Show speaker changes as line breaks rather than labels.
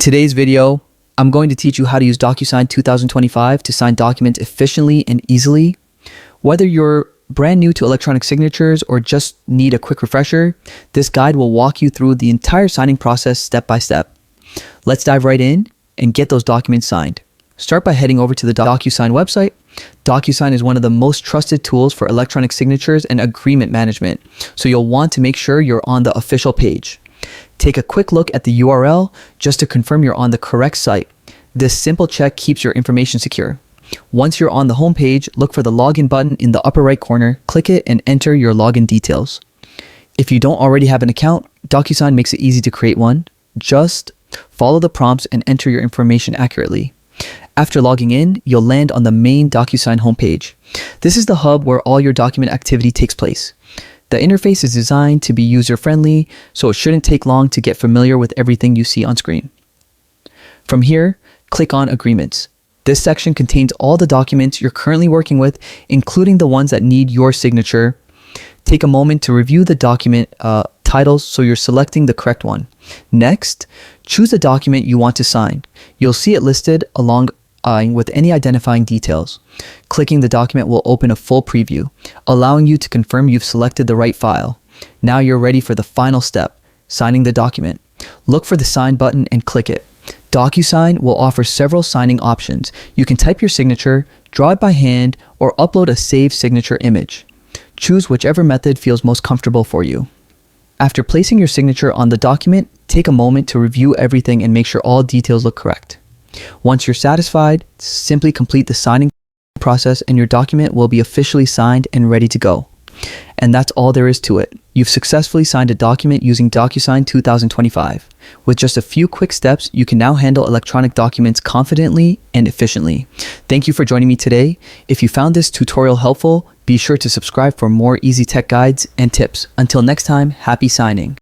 Today's video, I'm going to teach you how to use Docusign 2025 to sign documents efficiently and easily. Whether you're brand new to electronic signatures or just need a quick refresher, this guide will walk you through the entire signing process step by step. Let's dive right in and get those documents signed. Start by heading over to the Docusign website. Docusign is one of the most trusted tools for electronic signatures and agreement management, so you'll want to make sure you're on the official page. Take a quick look at the URL just to confirm you're on the correct site. This simple check keeps your information secure. Once you're on the home page, look for the login button in the upper right corner, click it and enter your login details. If you don't already have an account, Docusign makes it easy to create one. Just follow the prompts and enter your information accurately. After logging in, you'll land on the main Docusign homepage. This is the hub where all your document activity takes place. The interface is designed to be user-friendly, so it shouldn't take long to get familiar with everything you see on screen. From here, click on Agreements. This section contains all the documents you're currently working with, including the ones that need your signature. Take a moment to review the document titles so you're selecting the correct one. Next, choose the document you want to sign. You'll see it listed along with any identifying details. Clicking the document will open a full preview, allowing you to confirm you've selected the right file. Now you're ready for the final step, signing the document. Look for the sign button and click it. Docusign will offer several signing options. You can type your signature, draw it by hand, or upload a saved signature image. Choose whichever method feels most comfortable for you. After placing your signature on the document, take a moment to review everything and make sure all details look correct. Once you're satisfied, simply complete the signing process and your document will be officially signed and ready to go. And that's all there is to it. You've successfully signed a document using Docusign 2025. With just a few quick steps, you can now handle electronic documents confidently and efficiently. Thank you for joining me today. If you found this tutorial helpful, be sure to subscribe for more easy tech guides and tips. Until next time, happy signing.